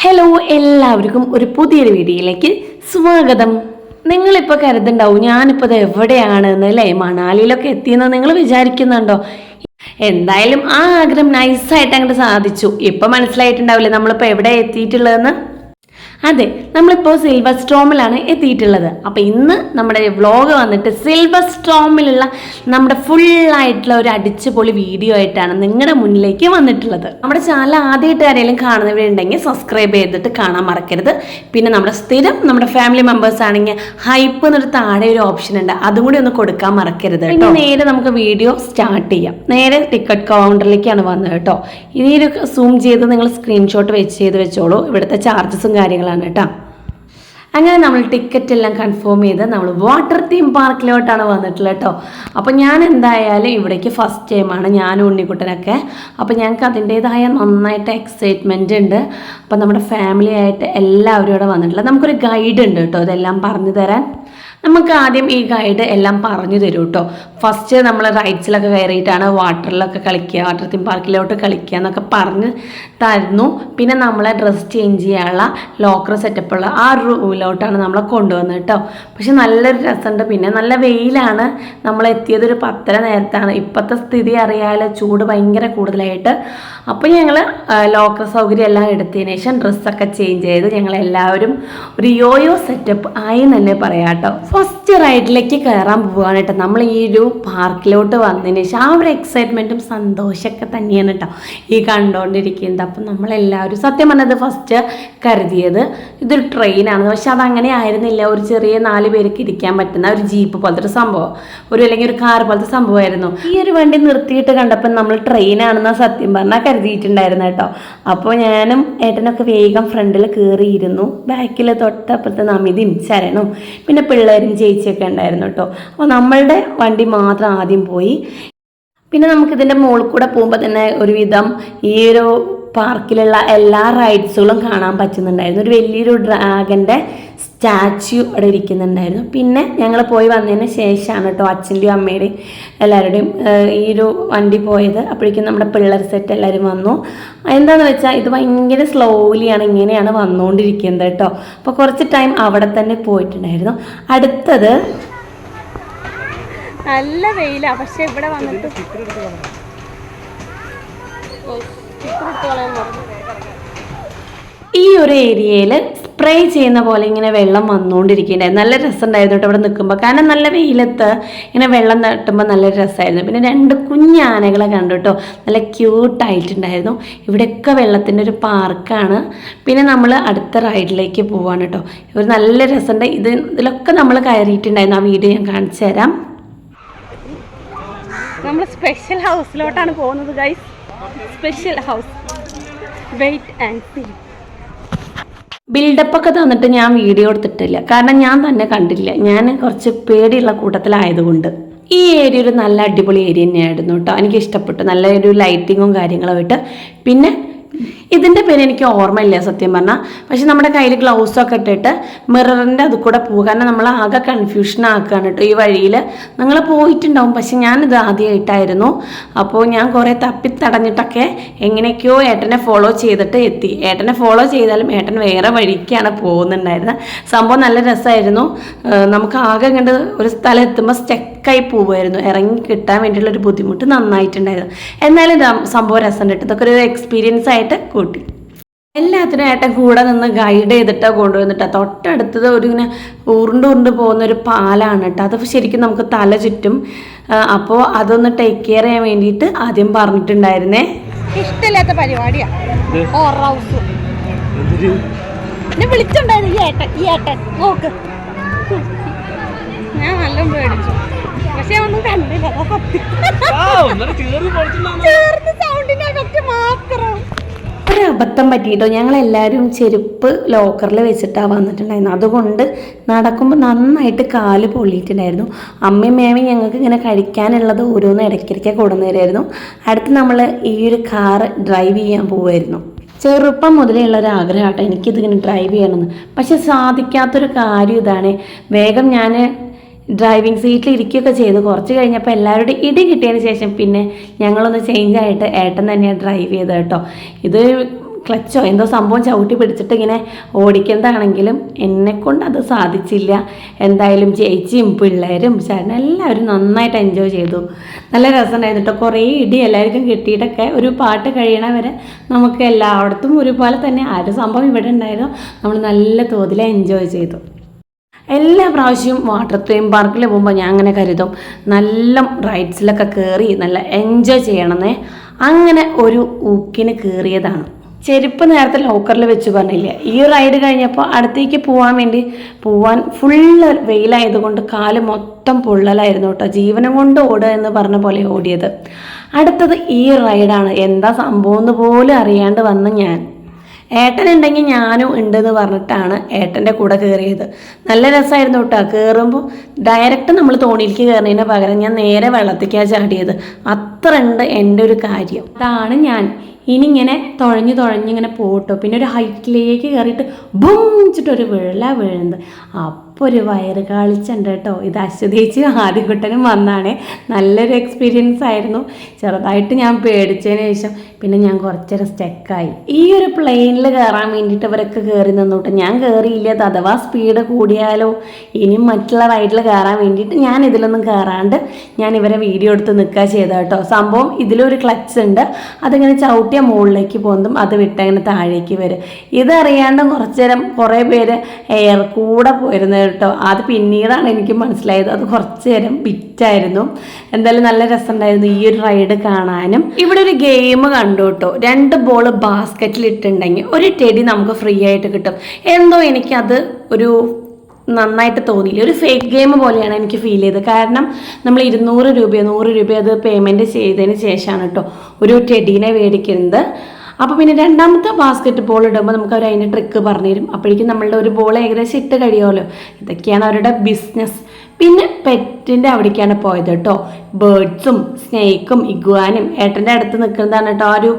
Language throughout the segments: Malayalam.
ഹലോ, എല്ലാവർക്കും ഒരു പുതിയൊരു വീഡിയോയിലേക്ക് സ്വാഗതം. നിങ്ങളിപ്പോൾ കരുതുണ്ടാവും ഞാനിപ്പോൾ ഇത് എവിടെയാണെന്ന് അല്ലേ, മണാലിയിലൊക്കെ എത്തിയെന്ന് നിങ്ങൾ വിചാരിക്കുന്നുണ്ടോ? എന്തായാലും ആ ആഗ്രഹം നൈസായിട്ട് അങ്ങോട്ട് സാധിച്ചു. ഇപ്പം മനസ്സിലായിട്ടുണ്ടാവില്ലേ നമ്മളിപ്പോൾ എവിടെ എത്തിയിട്ടുള്ളതെന്ന്. അതെ, നമ്മളിപ്പോൾ സിൽവർ സ്റ്റോമിലാണ് എത്തിയിട്ടുള്ളത്. അപ്പോൾ ഇന്ന് നമ്മുടെ വ്ളോഗ് വന്നിട്ട് സിൽവർ സ്റ്റോമിലുള്ള നമ്മുടെ ഫുള്ളായിട്ടുള്ള ഒരു അടിച്ചുപൊളി വീഡിയോ ആയിട്ടാണ് നിങ്ങളുടെ മുന്നിലേക്ക് വന്നിട്ടുള്ളത്. നമ്മുടെ ചാനൽ ആദ്യമായിട്ട് ആരെങ്കിലും കാണുന്നവരുണ്ടെങ്കിൽ സബ്സ്ക്രൈബ് ചെയ്തിട്ട് കാണാൻ മറക്കരുത്. പിന്നെ നമ്മുടെ ഫാമിലി മെമ്പേഴ്സ് ആണെങ്കിൽ ഹൈപ്പ് എന്നൊരു താഴെ ഒരു ഓപ്ഷൻ ഉണ്ട്, അതും കൂടി ഒന്ന് കൊടുക്കാൻ മറക്കരുത് കേട്ടോ. നേരെ നമുക്ക് വീഡിയോ സ്റ്റാർട്ട് ചെയ്യാം. നേരെ ടിക്കറ്റ് കൗണ്ടറിലേക്കാണ് വന്നത് കേട്ടോ. ഇനി ഒരു സൂം ചെയ്ത് നിങ്ങൾ സ്ക്രീൻഷോട്ട് ചെയ്ത് വെച്ചോളൂ. ഇവിടുത്തെ ചാർജസും കാര്യങ്ങളാണ് കേട്ടോ. അങ്ങനെ നമ്മൾ ടിക്കറ്റ് എല്ലാം കൺഫേം ചെയ്ത് നമ്മൾ വാട്ടർ തീം പാർക്കിലോട്ടാണ് വന്നിട്ടുള്ളത് കേട്ടോ. അപ്പോൾ ഞാൻ എന്തായാലും ഇവിടേക്ക് ഫസ്റ്റ് ടൈമാണ്, ഞാനും ഉണ്ണിക്കുട്ടനൊക്കെ. അപ്പോൾ ഞങ്ങൾക്ക് അതിൻ്റേതായ നന്നായിട്ട് എക്സൈറ്റ്മെൻറ്റ് ഉണ്ട്. അപ്പോൾ നമ്മുടെ ഫാമിലി ആയിട്ട് എല്ലാവരും ഇവിടെ വന്നിട്ടുള്ളത്. നമുക്കൊരു ഗൈഡ് ഉണ്ട് കേട്ടോ ഇതെല്ലാം പറഞ്ഞു തരാൻ. നമുക്ക് ആദ്യം ഈ ഗൈഡ് എല്ലാം പറഞ്ഞു തരും കേട്ടോ. ഫസ്റ്റ് നമ്മൾ റൈഡ്സിലൊക്കെ കയറിയിട്ടാണ് വാട്ടറിലൊക്കെ കളിക്കുക, വാട്ടർ തീം പാർക്കിലോട്ട് കളിക്കുക എന്നൊക്കെ പറഞ്ഞ് തരുന്നു. പിന്നെ നമ്മളെ ഡ്രസ്സ് ചേഞ്ച് ചെയ്യാനുള്ള ലോക്കർ സെറ്റപ്പുള്ള ആ റൂമിലോട്ടാണ് നമ്മളെ കൊണ്ടുവന്നത് കേട്ടോ. പക്ഷെ നല്ലൊരു രസമുണ്ട്. പിന്നെ നല്ല വെയിലാണ്. നമ്മൾ എത്തിയത് ഒരു 10:30 നേരത്താണ്. ഇപ്പോഴത്തെ സ്ഥിതി അറിയാമല്ലോ, ചൂട് ഭയങ്കര കൂടുതലായിട്ട്. അപ്പോൾ ഞങ്ങൾ ലോക്കർ സൗകര്യം എല്ലാം എടുത്തതിന് ശേഷം ഡ്രസ്സൊക്കെ ചേഞ്ച് ചെയ്ത് ഞങ്ങളെല്ലാവരും ഒരു യോയോ സെറ്റപ്പ് ആയി തന്നെ പറയാം കേട്ടോ. ഫസ്റ്റ് റൈഡിലേക്ക് കയറാൻ പോവുകയാണ് കേട്ടോ. നമ്മൾ ഈ ഒരു പാർക്കിലോട്ട് വന്നതിന് ശേഷം ആ ഒരു എക്സൈറ്റ്മെൻറ്റും സന്തോഷമൊക്കെ തന്നെയാണ് കേട്ടോ ഈ കണ്ടുകൊണ്ടിരിക്കുന്നത്. അപ്പം നമ്മളെല്ലാവരും സത്യം പറഞ്ഞത് ഫസ്റ്റ് കരുതിയത് ഇതൊരു ട്രെയിനാണ്. പക്ഷെ അതങ്ങനെ ആയിരുന്നില്ല. ഒരു ചെറിയ 4 പേർക്ക് ഇരിക്കാൻ പറ്റുന്ന ഒരു ജീപ്പ് പോലത്തെ ഒരു സംഭവം, അല്ലെങ്കിൽ ഒരു കാർ പോലത്തെ സംഭവമായിരുന്നു. ഈ ഒരു വണ്ടി നിർത്തിയിട്ട് കണ്ടപ്പോൾ നമ്മൾ ട്രെയിനാണെന്ന് സത്യം പറഞ്ഞാൽ കരുതിയിട്ടുണ്ടായിരുന്നു കേട്ടോ. അപ്പോൾ ഞാനും ഏട്ടനൊക്കെ വേഗം ഫ്രണ്ടിൽ കയറിയിരുന്നു. ബാക്കിൽ തൊട്ടപ്പുറത്ത് നമിതയും ശരണും പിന്നെ പിള്ളേരും ചേച്ചിയൊക്കെ ഉണ്ടായിരുന്നു കേട്ടോ. അപ്പോൾ നമ്മളുടെ വണ്ടി മാത്രം ആദ്യം പോയി. പിന്നെ നമുക്കിതിൻ്റെ മുകളിൽ കൂടെ പോകുമ്പോൾ തന്നെ ഒരുവിധം ഈ ഒരു പാർക്കിലുള്ള എല്ലാ റൈഡ്സുകളും കാണാൻ പറ്റുന്നുണ്ടായിരുന്നു. ഒരു വലിയൊരു ഡ്രാഗൻ്റെ സ്റ്റാച്യു അവിടെ ഇരിക്കുന്നുണ്ടായിരുന്നു. പിന്നെ ഞങ്ങൾ പോയി വന്നതിന് ശേഷമാണ് കേട്ടോ അച്ഛൻ്റെയും അമ്മയുടെയും എല്ലാവരുടെയും ഈ ഒരു വണ്ടി പോയത്. അപ്പോഴേക്കും നമ്മുടെ പിള്ളേർ സെറ്റ് എല്ലാവരും വന്നു. എന്താണെന്ന് വെച്ചാൽ ഇത് ഭയങ്കര സ്ലോലിയാണ് ഇങ്ങനെയാണ് വന്നുകൊണ്ടിരിക്കുന്നത് കേട്ടോ. അപ്പോൾ കുറച്ച് ടൈം അവിടെ തന്നെ പോയിട്ടുണ്ടായിരുന്നു. അടുത്തത് നല്ല വെയിലാണ്, പക്ഷെ ഇവിടെ വന്നിട്ട് ഈ ഒരു ഏരിയയിൽ സ്പ്രേ ചെയ്യുന്ന പോലെ ഇങ്ങനെ വെള്ളം വന്നുകൊണ്ടിരിക്കുന്നുണ്ടായിരുന്നു. നല്ല രസമുണ്ടായിരുന്നു കേട്ടോ ഇവിടെ നിൽക്കുമ്പോൾ. കാരണം നല്ല വെയിലത്ത് ഇങ്ങനെ വെള്ളം തട്ടുമ്പോൾ നല്ല രസമായിരുന്നു. പിന്നെ 2 കുഞ്ഞാനകളെ കണ്ടു കേട്ടോ, നല്ല ക്യൂട്ടായിട്ടുണ്ടായിരുന്നു. ഇവിടെയൊക്കെ വെള്ളത്തിൻ്റെ ഒരു പാർക്കാണ്. പിന്നെ നമ്മൾ അടുത്ത റൈഡിലേക്ക് പോവാണ് കേട്ടോ. ഒരു നല്ല രസമുണ്ട്. ഇതിലൊക്കെ നമ്മൾ കയറിയിട്ടുണ്ടായിരുന്നു. ആ വീഡിയോ ഞാൻ കാണിച്ചു തരാം. നമ്മൾ സ്പെഷ്യൽ ഹൗസിലോട്ടാണ് പോകുന്നത് guys. Special house, wait and see. ബിൽഡപ്പൊക്കെ തന്നിട്ട് ഞാൻ വീഡിയോ എടുത്തിട്ടില്ല, കാരണം ഞാൻ തന്നെ കണ്ടില്ല. ഞാൻ കുറച്ച് പേടിയുള്ള കൂട്ടത്തിലായതുകൊണ്ട്. ഈ ഏരിയ ഒരു നല്ല അടിപൊളി ഏരിയ തന്നെയായിരുന്നു കേട്ടോ. എനിക്ക് ഇഷ്ടപ്പെട്ടു. നല്ലൊരു ലൈറ്റിങ്ങും കാര്യങ്ങളും ആയിട്ട്. പിന്നെ ഇതിൻ്റെ പേര് എനിക്ക് ഓർമ്മയില്ല സത്യം പറഞ്ഞാൽ. പക്ഷെ നമ്മുടെ കയ്യിൽ ഗ്ലൗസൊക്കെ ഇട്ടിട്ട് മിററിൻ്റെ അത് കൂടെ പോകുക. കാരണം നമ്മൾ ആകെ കൺഫ്യൂഷൻ ആക്കുകയാണ് കേട്ടോ ഈ വഴിയിൽ. നിങ്ങൾ പോയിട്ടുണ്ടാവും, പക്ഷെ ഞാനിത് ആദ്യമായിട്ടായിരുന്നു. അപ്പോൾ ഞാൻ കുറേ തപ്പിത്തടഞ്ഞിട്ടൊക്കെ എങ്ങനെയൊക്കെയോ ഏട്ടനെ ഫോളോ ചെയ്തിട്ട് എത്തി. ഏട്ടനെ ഫോളോ ചെയ്താലും ഏട്ടൻ വേറെ വഴിക്കാണ് പോകുന്നുണ്ടായിരുന്നത്. സംഭവം നല്ല രസമായിരുന്നു. നമുക്ക് ആകെ കണ്ട് ഒരു സ്ഥലം എത്തുമ്പോൾ സ്റ്റക്കായി പോവുമായിരുന്നു. ഇറങ്ങി കിട്ടാൻ വേണ്ടിയുള്ളൊരു ബുദ്ധിമുട്ട് നന്നായിട്ടുണ്ടായിരുന്നു. എന്നാലും സംഭവം രസമുണ്ട് കേട്ടോ. ഇതൊക്കെ ഒരു എക്സ്പീരിയൻസ് ആയിട്ട് കൂട്ടി. എല്ലാത്തിനും ഏട്ടൻ കൂടെ നിന്ന് ഗൈഡ് ചെയ്തിട്ടാണ് കൊണ്ടുവന്നിട്ടാ. തൊട്ടടുത്തത് ഒരു ഇങ്ങനെ ഉരുണ്ട് പോകുന്നൊരു പാലാണ് കേട്ടോ. അത് ശരിക്കും നമുക്ക് തല ചുറ്റും. അപ്പോൾ അതൊന്ന് ടേക്ക് കെയർ ചെയ്യാൻ വേണ്ടിയിട്ട് ആദ്യം പറഞ്ഞിട്ടുണ്ടായിരുന്നേ. ഇഷ്ടമില്ലാത്ത പരിപാടിയാണ് വിളിച്ചിട്ടുണ്ടായിരുന്നു ഈ ഏട്ടൻ നോക്ക്. ഞാൻ നല്ല പേടിച്ചു, പക്ഷെ ഒന്നും കണ്ടില്ല. സൗണ്ടിന്റെ എഫക്റ്റ് മാത്രം. ഒരു അബദ്ധം പറ്റിയിട്ടോ. ഞങ്ങളെല്ലാവരും ചെരുപ്പ് ലോക്കറിൽ വെച്ചിട്ടാണ് വന്നിട്ടുണ്ടായിരുന്നു. അതുകൊണ്ട് നടക്കുമ്പോൾ നന്നായിട്ട് കാല് പൊള്ളിയിട്ടുണ്ടായിരുന്നു. അമ്മയും മേമയും ഞങ്ങൾക്ക് ഇങ്ങനെ കഴിക്കാനുള്ളത് ഓരോന്ന് ഇടയ്ക്കിടയ്ക്ക് കൊണ്ടുവന്നു തരുമായിരുന്നു. അടുത്ത് നമ്മൾ ഈ ഒരു കാറ് ഡ്രൈവ് ചെയ്യാൻ പോവുമായിരുന്നു. ചെറുപ്പം മുതലേ ഉള്ളൊരു ആഗ്രഹമാട്ടോ എനിക്കിതിങ്ങനെ ഡ്രൈവ് ചെയ്യണമെന്ന്. പക്ഷെ സാധിക്കാത്തൊരു കാര്യം ഇതാണ്. വേഗം ഞാൻ ഡ്രൈവിംഗ് സീറ്റിൽ ഇരിക്കുകയൊക്കെ ചെയ്തു. കുറച്ച് കഴിഞ്ഞപ്പോൾ എല്ലാവരുടെയും ഇടി കിട്ടിയതിന് ശേഷം പിന്നെ ഞങ്ങളൊന്ന് ചേഞ്ച് ആയിട്ട് ഏട്ടൻ തന്നെയാണ് ഡ്രൈവ് ചെയ്തത് കേട്ടോ. ഇത് ക്ലച്ചോ എന്തോ സംഭവം ചവിട്ടി പിടിച്ചിട്ട് ഇങ്ങനെ ഓടിക്കുന്നതാണെങ്കിലും എന്നെക്കൊണ്ട് അത് സാധിച്ചില്ല. എന്തായാലും ചേച്ചിയും പിള്ളേരും ചേട്ടനും എല്ലാവരും നന്നായിട്ട് എൻജോയ് ചെയ്തു. നല്ല രസമുണ്ടായിരുന്നു കേട്ടോ. കുറേ ഇടി എല്ലാവർക്കും കിട്ടിയിട്ടൊക്കെ ഒരു പാട്ട് കഴിയണ വരെ നമുക്ക് എല്ലായിടത്തും ഒരുപോലെ തന്നെ ആ ഒരു സംഭവം ഇവിടെ ഉണ്ടായിരുന്നു. നമ്മൾ നല്ല തോതിൽ എൻജോയ് ചെയ്തു. എല്ലാ പ്രാവശ്യവും വാട്ടർ തീം പാർക്കിൽ പോകുമ്പോൾ ഞാൻ അങ്ങനെ കരുതും നല്ല റൈഡ്സിലൊക്കെ കയറി നല്ല എൻജോയ് ചെയ്യണമെന്നേ. അങ്ങനെ ഒരു ഊക്കിന് കയറിയതാണ്. ചെരുപ്പ് നേരത്തെ ലോക്കറിൽ വെച്ച് പറഞ്ഞില്ലേ, ഈ റൈഡ് കഴിഞ്ഞപ്പോൾ അടുത്തേക്ക് പോവാൻ ഫുള്ള് വെയിലായതുകൊണ്ട് കാല് മൊത്തം പൊള്ളലായിരുന്നു കേട്ടോ. ജീവനം കൊണ്ട് ഓടുക എന്ന് പറഞ്ഞ പോലെ ഓടിയത്. അടുത്തത് ഈ റൈഡാണ്. എന്താ സംഭവം എന്ന് പോലും അറിയാണ്ട് വന്ന് ഞാൻ. ഏട്ടനുണ്ടെങ്കിൽ ഞാനും ഉണ്ടെന്ന് പറഞ്ഞിട്ടാണ് ഏട്ടൻ്റെ കൂടെ കയറിയത്. നല്ല രസമായിരുന്നു കേട്ടോ. കയറുമ്പോൾ ഡയറക്റ്റ് നമ്മൾ തോണിയിലേക്ക് കയറുന്നതിന് പകരം ഞാൻ നേരെ വെള്ളത്തേക്കാണ് ചാടിയത്. അത്ര ഉണ്ട് എൻ്റെ ഒരു കാര്യം. അതാണ് ഞാൻ. ഇനി ഇങ്ങനെ തുഴഞ്ഞിങ്ങനെ പോട്ടോ. പിന്നെ ഒരു ഹൈറ്റിലേക്ക് കയറിയിട്ട് ബുംച്ചിട്ടൊരു വീഴുന്നത്. അപ്പോൾ ഒരു വയറ് കാളിച്ചുണ്ട് കേട്ടോ. ഇത് അശ്വതേച്ചി ആദ്യകുട്ടനും വന്നാണേ. നല്ലൊരു എക്സ്പീരിയൻസ് ആയിരുന്നു. ചെറുതായിട്ട് ഞാൻ പേടിച്ചതിന് ശേഷം പിന്നെ ഞാൻ കുറച്ചേരം സ്റ്റക്കായി. ഈ ഒരു പ്ലെയിനിൽ കയറാൻ വേണ്ടിയിട്ട് ഇവരൊക്കെ കയറി നിന്നോട്ടെ. ഞാൻ കയറിയില്ല. അഥവാ സ്പീഡ് കൂടിയാലോ ഇനിയും മറ്റുള്ള റൈഡിൽ കയറാൻ വേണ്ടിയിട്ട് ഞാൻ ഇതിലൊന്നും കയറാണ്ട് ഞാൻ ഇവരെ വീഡിയോ എടുത്ത് നിൽക്കുക ചെയ്ത കേട്ടോ. സംഭവം ഇതിലൊരു ക്ലച്ച് ഉണ്ട്. അതിങ്ങനെ ചവിട്ടിയ മുകളിലേക്ക് പോകുന്നതും അത് വിട്ടങ്ങനെ താഴേക്ക് വരും. ഇതറിയാണ്ട് കുറച്ചേരം കുറേ പേര് എയർ കൂടെ പോയിരുന്നത് കേട്ടോ. അത് പിന്നീടാണ് എനിക്ക് മനസ്സിലായത്. അത് കുറച്ച് നേരം ബിറ്റായിരുന്നു. എന്തായാലും നല്ല രസമുണ്ടായിരുന്നു ഈ ഒരു റൈഡ് കാണാനും. ഇവിടെ ഒരു ഗെയിം കണ്ടു കേട്ടോ. 2 ബോൾ ബാസ്ക്കറ്റിൽ ഇട്ടുണ്ടെങ്കിൽ ഒരു ടെഡി നമുക്ക് ഫ്രീ ആയിട്ട് കിട്ടും. എന്തോ എനിക്കത് ഒരു നന്നായിട്ട് തോന്നിയില്ല. ഒരു ഫേക്ക് ഗെയിം പോലെയാണ് എനിക്ക് ഫീൽ ചെയ്തത്. കാരണം നമ്മൾ 200 രൂപ അത് പേയ്മെൻറ്റ് ചെയ്തതിന് ശേഷമാണ് കേട്ടോ ഒരു ടെഡീനെ മേടിക്കുന്നത്. അപ്പോൾ പിന്നെ രണ്ടാമത്തെ ബാസ്ക്കറ്റ് ബോൾ ഇടുമ്പോൾ നമുക്ക് അവർ അതിൻ്റെ ട്രിക്ക് പറഞ്ഞു തരും. അപ്പോഴേക്കും നമ്മളുടെ ഒരു ബോൾ ഏകദേശം ഇട്ട് കഴിയുമല്ലോ. ഇതൊക്കെയാണ് അവരുടെ ബിസിനസ്. പിന്നെ പെറ്റിൻ്റെ അവിടേക്കാണ് പോയത് കേട്ടോ. ബേർഡ്സും സ്നേക്കും ഇഗ്വാനും. ഏട്ടൻ്റെ അടുത്ത് നിൽക്കുന്നതാണ് കേട്ടോ ആ ഒരു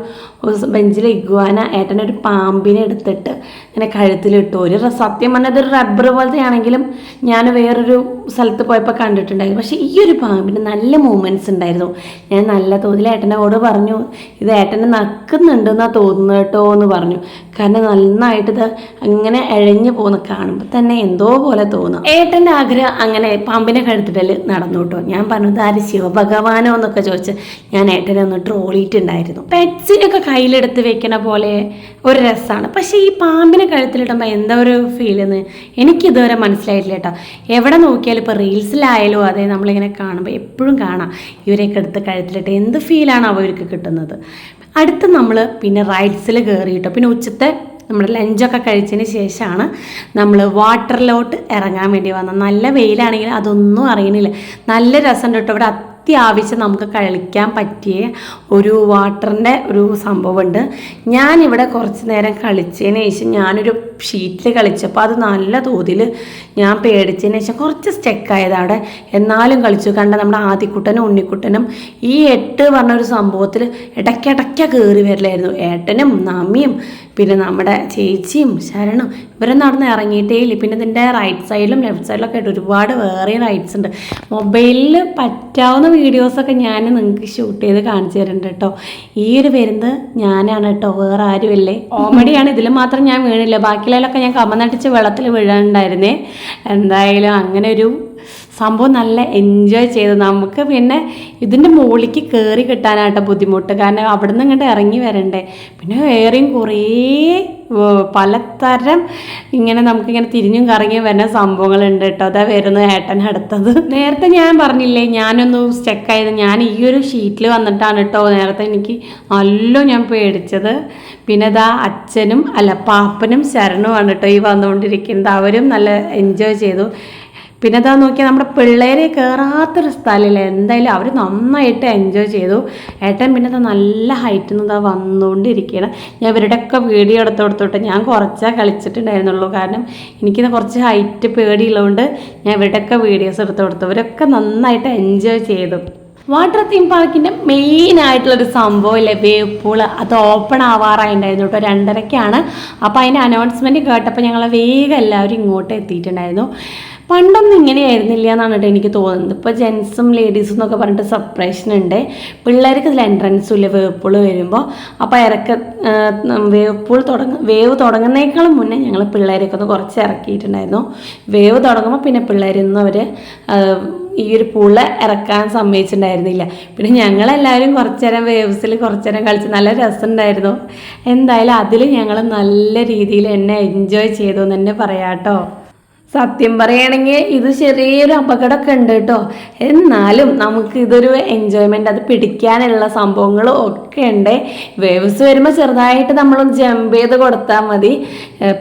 ബെഞ്ചിൽ ഇഗ്വാന. ഏട്ടൻ്റെ ഒരു പാമ്പിനെ എടുത്തിട്ട് ഇങ്ങനെ കഴുത്തിലിട്ടു. സത്യം പറഞ്ഞാൽ അതൊരു റബ്ബർ പോലത്തെ ആണെങ്കിലും ഞാൻ വേറൊരു സ്ഥലത്ത് പോയപ്പോൾ കണ്ടിട്ടുണ്ടായിരുന്നു. പക്ഷേ ഈ ഒരു പാമ്പിന് നല്ല മൂവ്മെൻറ്റ്സ് ഉണ്ടായിരുന്നു. ഞാൻ നല്ല തോതിൽ ഏട്ടനോട് പറഞ്ഞു, ഇത് ഏട്ടനെ നക്കുന്നുണ്ടെന്നാണ് തോന്നുന്നത് കേട്ടോ എന്ന് പറഞ്ഞു. കാരണം നന്നായിട്ട് ഇത് അങ്ങനെ എഴഞ്ഞു പോകുന്ന കാണുമ്പോൾ തന്നെ എന്തോ പോലെ തോന്നും. ഏട്ടൻ്റെ ആഗ്രഹം അങ്ങനെ പാമ്പിനെ കഴുത്തിടൽ നടന്നു കേട്ടോ. ഞാൻ പറഞ്ഞത് ആര് ശിവഭഗവാനോ എന്നൊക്കെ ചോദിച്ച് ഞാൻ ഏട്ടനെ ഒന്ന് ട്രോളിയിട്ടുണ്ടായിരുന്നു. പെറ്റ്സിനൊക്കെ കയ്യിലെടുത്ത് വെക്കണ പോലെ ഒരു രസമാണ്. പക്ഷേ ഈ പാമ്പിനെ കഴുത്തിലിടുമ്പോൾ എന്താ ഒരു ഫീലെന്ന് എനിക്കിതുവരെ മനസ്സിലായിട്ടില്ല കേട്ടോ. എവിടെ നോക്കിയാലും ഇപ്പോൾ റീൽസിലായാലും അതെ നമ്മളിങ്ങനെ കാണുമ്പോൾ എപ്പോഴും കാണാം ഇവരെയൊക്കെ എടുത്ത് കഴുത്തിലിട്ട് എന്ത് ഫീലാണ് അവർക്ക് കിട്ടുന്നത്. അടുത്ത് നമ്മൾ പിന്നെ റൈഡ്സിൽ കയറിയിട്ടോ. പിന്നെ ഉച്ചത്തെ നമ്മൾ ലഞ്ചൊക്കെ കഴിച്ചതിന് ശേഷമാണ് നമ്മൾ വാട്ടറിലോട്ട് ഇറങ്ങാൻ വേണ്ടി വന്നത്. നല്ല വെയിലാണെങ്കിൽ അതൊന്നും അറിയണില്ല. നല്ല രസമുണ്ട് കേട്ടോ. ഇവിടെ അത്യാവശ്യം നമുക്ക് കളിക്കാൻ പറ്റിയ ഒരു വാട്ടറിൻ്റെ ഒരു സംഭവമുണ്ട്. ഞാനിവിടെ കുറച്ച് നേരം കളിച്ചതിന് ശേഷം ഞാനൊരു ഷീറ്റിൽ കളിച്ചപ്പോൾ അത് നല്ല തോതിൽ ഞാൻ പേടിച്ചതിന് ശേഷം കുറച്ച് സ്റ്റെക്കായതവിടെ. എന്നാലും കളിച്ചു. കണ്ട നമ്മുടെ ആദിക്കുട്ടനും ഉണ്ണിക്കുട്ടനും ഈ 8 പറഞ്ഞൊരു സംഭവത്തിൽ ഇടയ്ക്കിടയ്ക്ക് കയറി വരില്ലായിരുന്നു. ഏട്ടനും നമ്മയും പിന്നെ നമ്മുടെ ചേച്ചിയും ശരണും ഇവരെ നടന്ന് ഇറങ്ങിയിട്ടേ ഇല്ല. പിന്നെ ഇതിൻ്റെ റൈറ്റ് സൈഡിലും ലെഫ്റ്റ് സൈഡിലൊക്കെ ആയിട്ട് ഒരുപാട് വേറെ റൈഡ്സ് ഉണ്ട്. മൊബൈലിൽ പറ്റാവുന്ന വീഡിയോസൊക്കെ ഞാൻ നിങ്ങൾക്ക് ഷൂട്ട് ചെയ്ത് കാണിച്ചു തരുന്നുണ്ട് കേട്ടോ. ഈ ഒരു വരുന്നത് ഞാനാണ് കേട്ടോ, വേറെ ആരുമല്ലേ. കോമഡിയാണ്. ഇതിൽ മാത്രം ഞാൻ വീണില്ല. ബാക്കിയുള്ളതിലൊക്കെ ഞാൻ കമന്നടിച്ച് വെള്ളത്തിൽ വീഴാനുണ്ടായിരുന്നേ. എന്തായാലും അങ്ങനെ ഒരു സംഭവം നല്ല എൻജോയ് ചെയ്തു. നമുക്ക് പിന്നെ ഇതിൻ്റെ മുകളിലേക്ക് കയറി കിട്ടാനായിട്ട് ബുദ്ധിമുട്ട്. കാരണം അവിടെ നിന്ന് ഇങ്ങോട്ട് ഇറങ്ങി വരണ്ടേ. പിന്നെ വേറെയും കുറേ പലതരം ഇങ്ങനെ നമുക്കിങ്ങനെ തിരിഞ്ഞും കറങ്ങിയും വരുന്ന സംഭവങ്ങളുണ്ട് കേട്ടോ. അതാ വരുന്നത് ഏട്ടൻ അടുത്തത്. നേരത്തെ ഞാൻ പറഞ്ഞില്ലേ ഞാനൊന്ന് സ്റ്റക്കായത്. ഞാൻ ഈ ഒരു ഷീറ്റിൽ വന്നിട്ടാണ് കേട്ടോ നേരത്തെ എനിക്ക് ഞാൻ പേടിച്ചത്. പിന്നെ ഇതാ അച്ഛനും പാപ്പനും ശരണുമാണ് കേട്ടോ ഈ വന്നുകൊണ്ടിരിക്കുന്നത്. അവരും നല്ല എൻജോയ് ചെയ്തു. പിന്നെ അതാ നോക്കിയാൽ നമ്മുടെ പിള്ളേരെ കയറാത്തൊരു സ്ഥലമില്ല. എന്തായാലും അവർ നന്നായിട്ട് എൻജോയ് ചെയ്തു. ഏട്ടൻ പിന്നെ അത് നല്ല ഹൈറ്റിൽ നിന്ന് വന്നുകൊണ്ടിരിക്കുകയാണ്. ഞാൻ ഇവരുടെയൊക്കെ വീഡിയോ എടുത്തോട്ട് ഞാൻ കുറച്ചേ കളിച്ചിട്ടുണ്ടായിരുന്നുള്ളൂ. കാരണം എനിക്കിത് കുറച്ച് ഹൈറ്റ് പേടിയുള്ളതുകൊണ്ട് ഞാൻ ഇവരുടെയൊക്കെ വീഡിയോസ് എടുത്ത് കൊടുത്തു. ഇവരൊക്കെ നന്നായിട്ട് എൻജോയ് ചെയ്തു. വാട്ടർ തീം പാർക്കിൻ്റെ മെയിനായിട്ടുള്ളൊരു സംഭവമില്ലേ വേവ് പൂള്, അത് ഓപ്പൺ ആവാറായിട്ടുണ്ടായിരുന്നു കേട്ടോ. 2:30-ക്കാണ്. അപ്പോൾ അതിൻ്റെ അനൗൺസ്മെൻറ്റ് കേട്ടപ്പോൾ ഞങ്ങൾ വേഗം എല്ലാവരും ഇങ്ങോട്ട് എത്തിയിട്ടുണ്ടായിരുന്നു. പണ്ടൊന്നും ഇങ്ങനെയായിരുന്നില്ല എന്നാണ് കേട്ടോ എനിക്ക് തോന്നുന്നത്. ഇപ്പോൾ ജെൻസും ലേഡീസും എന്നൊക്കെ പറഞ്ഞിട്ട് സെപ്പറേഷൻ ഉണ്ട്. പിള്ളേർക്ക് ഇതിൽ എൻട്രൻസും ഇല്ല വേവ് വരുമ്പോൾ. അപ്പോൾ വേവ് തുടങ്ങുന്നേക്കാളും മുന്നേ ഞങ്ങൾ പിള്ളേരൊക്കെ ഒന്ന് കുറച്ച് ഇറക്കിയിട്ടുണ്ടായിരുന്നു. വേവ് തുടങ്ങുമ്പോൾ പിന്നെ പിള്ളേരൊന്നും അവർ ഈ ഒരു പൂളിൽ ഇറക്കാൻ സമ്മതിച്ചിട്ടുണ്ടായിരുന്നില്ല. പിന്നെ ഞങ്ങളെല്ലാവരും കുറച്ച് നേരം വേവ്സിൽ കുറച്ച് നേരം കളിച്ച് നല്ല രസമുണ്ടായിരുന്നു. എന്തായാലും അതിൽ ഞങ്ങൾ നല്ല രീതിയിൽ എന്നെ എൻജോയ് ചെയ്തു എന്ന് തന്നെ പറയാം കേട്ടോ. സത്യം പറയുകയാണെങ്കിൽ ഇത് ചെറിയൊരു അപകടമൊക്കെ ഉണ്ട് കേട്ടോ. എന്നാലും നമുക്ക് ഇതൊരു എൻജോയ്മെൻറ്റ്, അത് പിടിക്കാനുള്ള സംഭവങ്ങളും ഒക്കെ ഉണ്ട്. വേവ്സ് വരുമ്പോൾ ചെറുതായിട്ട് നമ്മളൊന്ന് ജമ്പ് ചെയ്ത് കൊടുത്താൽ മതി.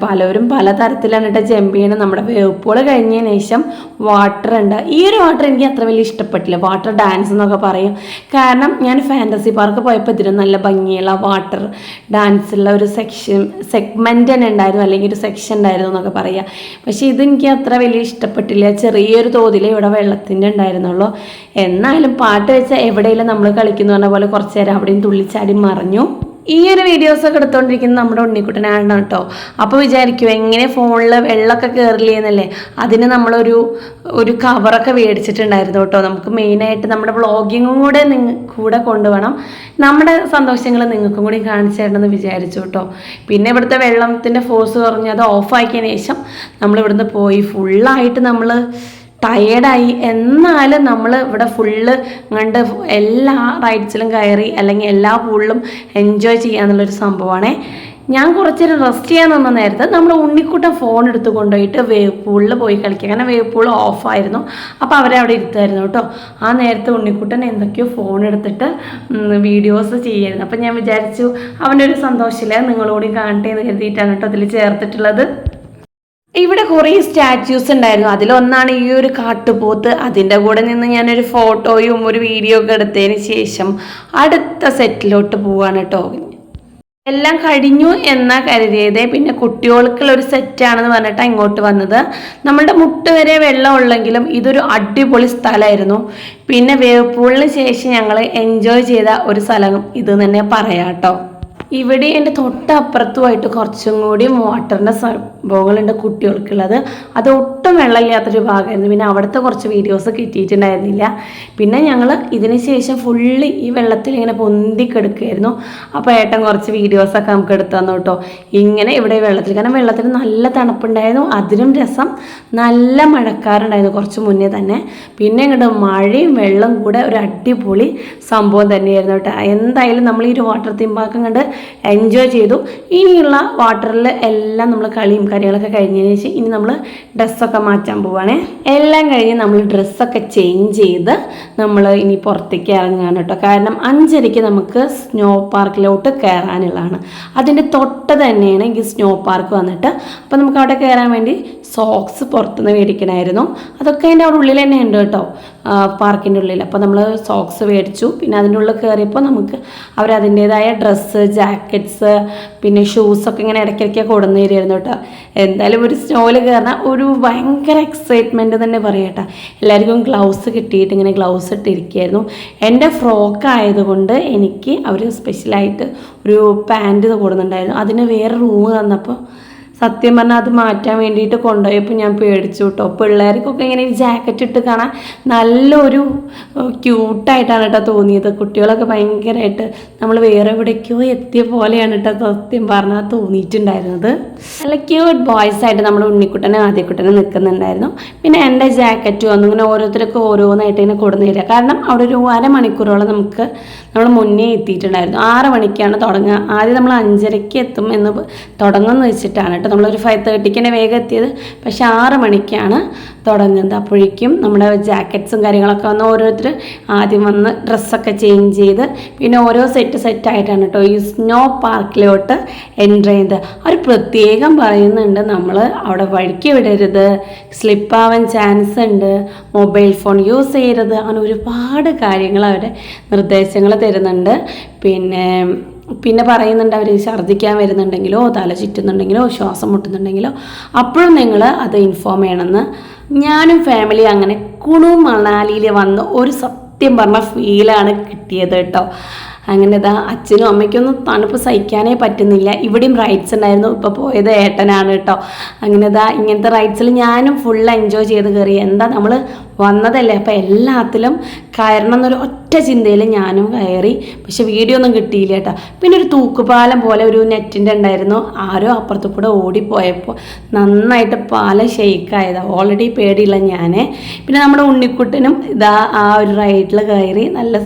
പലരും പല തരത്തിലാണ് കേട്ടോ ജമ്പ് ചെയ്യണം. നമ്മുടെ വേവ് പൂൾ കഴിഞ്ഞതിന് ശേഷം വാട്ടർ ഉണ്ട്. ഈ ഒരു വാട്ടർ എനിക്ക് അത്ര വലിയ ഇഷ്ടപ്പെട്ടില്ല, വാട്ടർ ഡാൻസ് എന്നൊക്കെ പറയും. കാരണം ഞാൻ ഫാൻറ്റസി പാർക്ക് പോയപ്പോൾ ഇതിന് നല്ല ഭംഗിയുള്ള വാട്ടർ ഡാൻസുള്ള ഒരു സെഗ്മെൻറ്റ് തന്നെ ഉണ്ടായിരുന്നു, അല്ലെങ്കിൽ ഒരു സെക്ഷൻ ഉണ്ടായിരുന്നു എന്നൊക്കെ പറയാം. പക്ഷേ ഇത് എനിക്ക് അത്ര വലിയ ഇഷ്ടപ്പെട്ടില്ല. ചെറിയൊരു തോതിൽ ഇവിടെ വെള്ളത്തിൻ്റെ ഉണ്ടായിരുന്നുള്ളൂ. എന്നാലും പാട്ട് വെച്ചാൽ എവിടെയെങ്കിലും നമ്മൾ കളിക്കുന്നു പറഞ്ഞ പോലെ കുറച്ച് നേരം അവിടെയും തുള്ളിച്ചാടി മറിഞ്ഞു. ഈ ഒരു വീഡിയോസൊക്കെ എടുത്തുകൊണ്ടിരിക്കുന്നത് നമ്മുടെ ഉണ്ണിക്കുട്ടനാണ് കേട്ടോ. അപ്പോൾ വിചാരിക്കും എങ്ങനെ ഫോണിൽ വെള്ളമൊക്കെ കയറില്ലേന്നല്ലേ. അതിന് നമ്മളൊരു കവറൊക്കെ മേടിച്ചിട്ടുണ്ടായിരുന്നു കേട്ടോ. നമുക്ക് മെയിനായിട്ട് നമ്മുടെ വ്ളോഗിങ്ങും കൂടെ കൊണ്ടുപോകണം. നമ്മുടെ സന്തോഷങ്ങൾ നിങ്ങൾക്കും കൂടി കാണിച്ചു തരണമെന്ന് വിചാരിച്ചു കേട്ടോ. പിന്നെ ഇവിടുത്തെ വെള്ളത്തിൻ്റെ ഫോഴ്സ് കുറഞ്ഞ് അത് ഓഫാക്കിയതിന് ശേഷം നമ്മളിവിടുന്ന് പോയി. ഫുള്ളായിട്ട് നമ്മൾ ടയേർഡായി. എന്നാലും നമ്മൾ ഇവിടെ ഫുള്ള് കണ്ട് എല്ലാ റൈഡ്സിലും കയറി അല്ലെങ്കിൽ എല്ലാ പൂളിലും എൻജോയ് ചെയ്യാന്നുള്ളൊരു സംഭവമാണേ. ഞാൻ കുറച്ചൊരു റെസ്റ്റ് ചെയ്യാൻ നിന്ന നേരത്ത് നമ്മുടെ ഉണ്ണിക്കുട്ടൻ ഫോൺ എടുത്ത് കൊണ്ടുപോയിട്ട് വേവ് പൂളിൽ പോയി കളിക്കുക. കാരണം വേവ് പൂൾ ഓഫായിരുന്നു. അപ്പോൾ അവരെ അവിടെ ഇരുത്തായിരുന്നു കേട്ടോ. ആ നേരത്തെ ഉണ്ണിക്കുട്ടൻ എന്തൊക്കെയോ ഫോൺ എടുത്തിട്ട് വീഡിയോസ് ചെയ്യായിരുന്നു. അപ്പം ഞാൻ വിചാരിച്ചു അവൻ്റെ ഒരു സന്തോഷമില്ല നിങ്ങളോടും കാണട്ടെ എന്ന് കരുതിയിട്ടാണ് കേട്ടോ അതിൽ ചേർത്തിട്ടുള്ളത്. ഇവിടെ കുറേ സ്റ്റാച്യൂസ് ഉണ്ടായിരുന്നു. അതിലൊന്നാണ് ഈ ഒരു കാട്ടുപോത്ത്. അതിൻ്റെ കൂടെ നിന്ന് ഞാനൊരു ഫോട്ടോയും ഒരു വീഡിയോ ഒക്കെ എടുത്തതിന് ശേഷം അടുത്ത സെറ്റിലോട്ട് പോവാണ് കേട്ടോ. എല്ലാം കഴിഞ്ഞു എന്നാ കരുതിയത്. പിന്നെ കുട്ടികൾക്കുള്ള ഒരു സെറ്റാണെന്ന് പറഞ്ഞിട്ടാണ് ഇങ്ങോട്ട് വന്നത്. നമ്മളുടെ മുട്ട് വരെ വെള്ളം ഉള്ളെങ്കിലും ഇതൊരു അടിപൊളി സ്ഥലമായിരുന്നു. പിന്നെ വേവ് പൂളിന് ശേഷം ഞങ്ങൾ എൻജോയ് ചെയ്ത ഒരു സ്ഥലം ഇത് തന്നെ പറയാം കേട്ടോ. ഇവിടെ എൻ്റെ തൊട്ടപ്പുറത്തുമായിട്ട് കുറച്ചും കൂടി വാട്ടറിൻ്റെ സംഭവങ്ങളുണ്ട് കുട്ടികൾക്കുള്ളത്. അത് ഒട്ടും വെള്ളമില്ലാത്തൊരു ഭാഗമായിരുന്നു. പിന്നെ അവിടുത്തെ കുറച്ച് വീഡിയോസ് കിട്ടിയിട്ടുണ്ടായിരുന്നില്ല. പിന്നെ ഞങ്ങൾ ഇതിന് ശേഷം ഫുള്ള് ഈ വെള്ളത്തിൽ ഇങ്ങനെ പൊന്തിക്കെടുക്കുകയായിരുന്നു. അപ്പോൾ ഏട്ടൻ കുറച്ച് വീഡിയോസൊക്കെ നമുക്ക് എടുത്തു തന്നു കേട്ടോ. ഇങ്ങനെ ഇവിടെ വെള്ളത്തിൽ, കാരണം വെള്ളത്തിൽ നല്ല തണുപ്പുണ്ടായിരുന്നു. അതിനും രസം നല്ല മഴക്കാറുണ്ടായിരുന്നു കുറച്ച് മുന്നേ തന്നെ. പിന്നെ ഇങ്ങോട്ട് മഴയും വെള്ളം കൂടെ ഒരു അടിപൊളി സംഭവം തന്നെയായിരുന്നു കേട്ടോ. എന്തായാലും നമ്മൾ ഈ ഒരു വാട്ടർ തീം പാർക്ക് കണ്ട് എൻജോയ് ചെയ്തു. ഇനിയുള്ള വാട്ടറിൽ എല്ലാം നമ്മൾ കളിയും കാര്യങ്ങളൊക്കെ കഴിഞ്ഞതിന് ശേഷം ഇനി നമ്മൾ ഡ്രസ്സൊക്കെ മാറ്റാൻ പോവുകയാണേ. എല്ലാം കഴിഞ്ഞ് നമ്മൾ ഡ്രസ്സൊക്കെ ചേഞ്ച് ചെയ്ത് നമ്മൾ ഇനി പുറത്തേക്ക് ഇറങ്ങുകയാണ് കേട്ടോ. കാരണം 5:30 നമുക്ക് സ്നോ പാർക്കിലോട്ട് കയറാനുള്ളതാണ്. അതിൻ്റെ തൊട്ട് തന്നെയാണ് ഈ സ്നോ പാർക്ക് വന്നിട്ട്. അപ്പോൾ നമുക്ക് അവിടെ കയറാൻ വേണ്ടി സോക്സ് പുറത്തുനിന്ന് മേടിക്കണമായിരുന്നു. അതൊക്കെ അതിൻ്റെ അവിടെ ഉള്ളിൽ തന്നെ ഉണ്ട് കേട്ടോ, പാർക്കിൻ്റെ ഉള്ളിൽ. അപ്പോൾ നമ്മൾ സോക്സ് മേടിച്ചു. പിന്നെ അതിൻ്റെ ഉള്ളിൽ കയറിയപ്പോൾ നമുക്ക് അവരതിൻ്റേതായ ഡ്രസ്സ്, ജാക്കറ്റ്സ്, പിന്നെ ഷൂസൊക്കെ ഇങ്ങനെ ഇടയ്ക്കിടയ്ക്ക് കൊടുന്നു തരുമായിരുന്നു കേട്ടോ. എന്തായാലും ഒരു സ്നോയിൽ കയറാൻ ഒരു ഭയങ്കര എക്സൈറ്റ്മെൻറ്റ് തന്നെ പറയാം കേട്ടോ. എല്ലാവർക്കും ഗ്ലൗസ് കിട്ടിയിട്ട് ഇങ്ങനെ ഗ്ലൗസ് ഇട്ടിരിക്കുകയായിരുന്നു. എൻ്റെ ഫ്രോക്ക് ആയതുകൊണ്ട് എനിക്ക് അവർ സ്പെഷ്യലായിട്ട് ഒരു പാൻറ്റ് കൊടുക്കുന്നുണ്ടായിരുന്നു. അതിന് വേറെ റൂം തന്നപ്പോൾ സത്യം പറഞ്ഞാൽ അത് മാറ്റാൻ വേണ്ടിയിട്ട് കൊണ്ടുപോയപ്പോൾ ഞാൻ പേടിച്ചു കേട്ടോ. പിള്ളേർക്കൊക്കെ ഇങ്ങനെ ജാക്കറ്റ് ഇട്ട് കാണാൻ നല്ലൊരു ക്യൂട്ടായിട്ടാണ് കേട്ടോ തോന്നിയത്. കുട്ടികളൊക്കെ ഭയങ്കരമായിട്ട് നമ്മൾ വേറെ എവിടേക്കോ എത്തിയ പോലെയാണ് കേട്ടോ സത്യം പറഞ്ഞാൽ തോന്നിയിട്ടുണ്ടായിരുന്നത്. നല്ല ക്യൂട്ട് ബോയ്സ് ആയിട്ട് നമ്മൾ ഉണ്ണിക്കുട്ടനും ആദ്യക്കുട്ടനും നിൽക്കുന്നുണ്ടായിരുന്നു. പിന്നെ എൻ്റെ ജാക്കറ്റും ഒന്നും ഇങ്ങനെ ഓരോരുത്തർക്ക് ഓരോന്നായിട്ട് ഇങ്ങനെ കൊടുന്നു തരിക. കാരണം അവിടെ ഒരു അരമണിക്കൂറോളം നമ്മൾ മുന്നേ എത്തിയിട്ടുണ്ടായിരുന്നു. 6 മണിക്കാണ് തുടങ്ങുക. ആദ്യം നമ്മൾ 5:30 എത്തും എന്ന് തുടങ്ങുമെന്ന് വെച്ചിട്ടാണ് കേട്ടോ നമ്മളൊരു 5:30 വേഗം എത്തിയത്. പക്ഷെ 6 മണിക്കാണ് തുടങ്ങുന്നത്. അപ്പോഴേക്കും നമ്മുടെ ജാക്കറ്റ്സും കാര്യങ്ങളൊക്കെ വന്ന് ഓരോരുത്തർ ആദ്യം വന്ന് ഡ്രസ്സൊക്കെ ചേഞ്ച് ചെയ്ത് പിന്നെ ഓരോ സെറ്റായിട്ടാണ് കേട്ടോ ഈ സ്നോ പാർക്കിലോട്ട് എൻ്റർ ചെയ്ത്. അവർ പ്രത്യേകം പറയുന്നുണ്ട് നമ്മൾ അവിടെ വഴിക്ക് വിടരുത്, സ്ലിപ്പാവാൻ ചാൻസ് ഉണ്ട്, മൊബൈൽ ഫോൺ യൂസ് ചെയ്യരുത്, അങ്ങനെ ഒരുപാട് കാര്യങ്ങൾ അവരുടെ നിർദ്ദേശങ്ങൾ തരുന്നുണ്ട്. പിന്നെ പറയുന്നുണ്ട് അവർ ഛർദ്ദിക്കാൻ വരുന്നുണ്ടെങ്കിലോ തല ചുറ്റുന്നുണ്ടെങ്കിലോ ശ്വാസം മുട്ടുന്നുണ്ടെങ്കിലോ അപ്പോഴും നിങ്ങൾ അത് ഇൻഫോം ചെയ്യണമെന്ന്. ഞാനും ഫാമിലി അങ്ങനെ കുണു മണാലിയിൽ വന്ന് ഒരു സത്യം പറഞ്ഞ ഫീലാണ് കിട്ടിയത് കേട്ടോ. അങ്ങനെ ഇതാ അച്ഛനും അമ്മയ്ക്കൊന്നും തണുപ്പ് സഹിക്കാനേ പറ്റുന്നില്ല. ഇവിടെയും റൈഡ്സ് ഉണ്ടായിരുന്നു. ഇപ്പോൾ പോയത് ഏട്ടനാണ് കേട്ടോ. അങ്ങനെ ഇതാ ഇങ്ങനത്തെ റൈഡ്സിൽ ഞാനും ഫുൾ എൻജോയ് ചെയ്ത് കയറി. എന്താ നമ്മൾ വന്നതല്ലേ, അപ്പോൾ എല്ലാത്തിലും കയറണം എന്നൊരു ഒറ്റ ചിന്തയിൽ ഞാനും കയറി. പക്ഷെ വീഡിയോ ഒന്നും കിട്ടിയില്ല കേട്ടോ. പിന്നെ ഒരു തൂക്കുപാലം പോലെ ഒരു നെറ്റിൻ്റെ ഉണ്ടായിരുന്നു. ആരോ അപ്പുറത്തു കൂടെ ഓടിപ്പോയപ്പോൾ നന്നായിട്ട് പാലം ഷെയ്ക്കായതാണ്. ഓൾറെഡി പേടിയുള്ള ഞാൻ. പിന്നെ നമ്മുടെ ഉണ്ണിക്കുട്ടനും ഇതാ ആ ഒരു റൈഡിൽ കയറി. നല്ല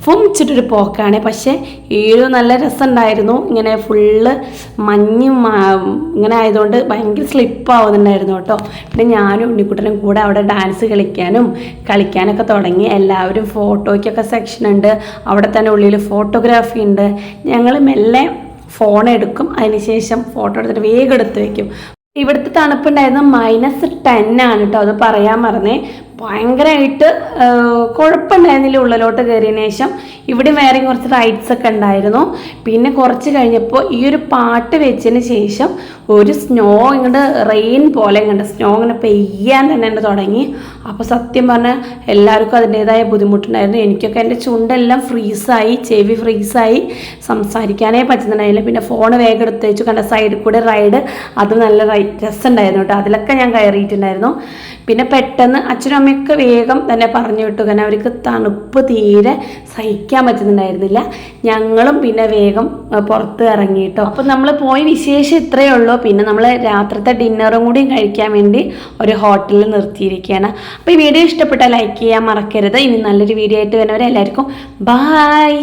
ഫുമിച്ചിട്ടൊരു പോക്കാണ്. പക്ഷേ നല്ല രസമുണ്ടായിരുന്നു. ഇങ്ങനെ ഫുള്ള് മഞ്ഞും ഇങ്ങനെ ആയതുകൊണ്ട് ഭയങ്കര സ്ലിപ്പാവുന്നുണ്ടായിരുന്നു കേട്ടോ. പിന്നെ ഞാനും ഉണ്ണിക്കുട്ടനും കൂടെ അവിടെ ഡാൻസ് കളിക്കാനൊക്കെ തുടങ്ങി. എല്ലാവരും ഫോട്ടോയ്ക്കൊക്കെ സെക്ഷൻ ഉണ്ട്. അവിടെ തന്നെ ഉള്ളിൽ ഫോട്ടോഗ്രാഫി ഉണ്ട്. ഞങ്ങൾ മെല്ലെ ഫോൺ എടുക്കും, അതിനുശേഷം ഫോട്ടോ എടുത്തിട്ട് വേഗം എടുത്ത് വയ്ക്കും. ഇവിടുത്തെ തണുപ്പുണ്ടായിരുന്ന -10 ആണ് കേട്ടോ. അത് പറയാൻ മറന്നേ. ഭയങ്കരമായിട്ട് കുഴപ്പമുണ്ടായിരുന്നില്ല ഉള്ളിലോട്ട് കയറിയതിന് ശേഷം. ഇവിടെ വേറെ കുറച്ച് റൈഡ്സ് ഒക്കെ ഉണ്ടായിരുന്നു. പിന്നെ കുറച്ച് കഴിഞ്ഞപ്പോൾ ഈ ഒരു പാട്ട് വെച്ചതിന് ശേഷം ഒരു സ്നോ ഇങ്ങോട്ട് റെയിൻ പോലെ സ്നോ ഇങ്ങനെ പെയ്യാൻ തന്നെ തുടങ്ങി. അപ്പോൾ സത്യം പറഞ്ഞാൽ എല്ലാവർക്കും അതിൻ്റേതായ ബുദ്ധിമുട്ടുണ്ടായിരുന്നു. എനിക്കൊക്കെ എൻ്റെ ചുണ്ടെല്ലാം ഫ്രീസായി, ചെവി ഫ്രീസായി, സംസാരിക്കാനേ പറ്റുന്നുണ്ടായില്ല. പിന്നെ ഫോൺ വേഗം എടുത്ത് വെച്ചു. കണ്ട സൈഡിൽ കൂടെ റൈഡ്, അത് നല്ല രസമുണ്ടായിരുന്നു കേട്ടോ. അതിലൊക്കെ ഞാൻ കയറിയിട്ടുണ്ടായിരുന്നു. പിന്നെ പെട്ടെന്ന് അച്ഛനും അമ്മയൊക്കെ വേഗം തന്നെ പറഞ്ഞു വിട്ടു. കാരണം അവർക്ക് തണുപ്പ് തീരെ സഹിക്കാൻ പറ്റുന്നുണ്ടായിരുന്നില്ല. ഞങ്ങളും പിന്നെ വേഗം പുറത്ത് ഇറങ്ങിയിട്ടോ. അപ്പോൾ നമ്മൾ പോയി വിശേഷം ഇത്രയേ ഉള്ളൂ. പിന്നെ നമ്മൾ രാത്രിത്തെ ഡിന്നറും കൂടി കഴിക്കാൻ വേണ്ടി ഒരു ഹോട്ടലിൽ നിർത്തിയിരിക്കുകയാണ്. അപ്പോൾ ഈ വീഡിയോ ഇഷ്ടപ്പെട്ടാൽ ലൈക്ക് ചെയ്യാൻ മറക്കരുത്. ഇനി നല്ലൊരു വീഡിയോ ആയിട്ട് വരുന്നവരെ എല്ലാവർക്കും ബായ്.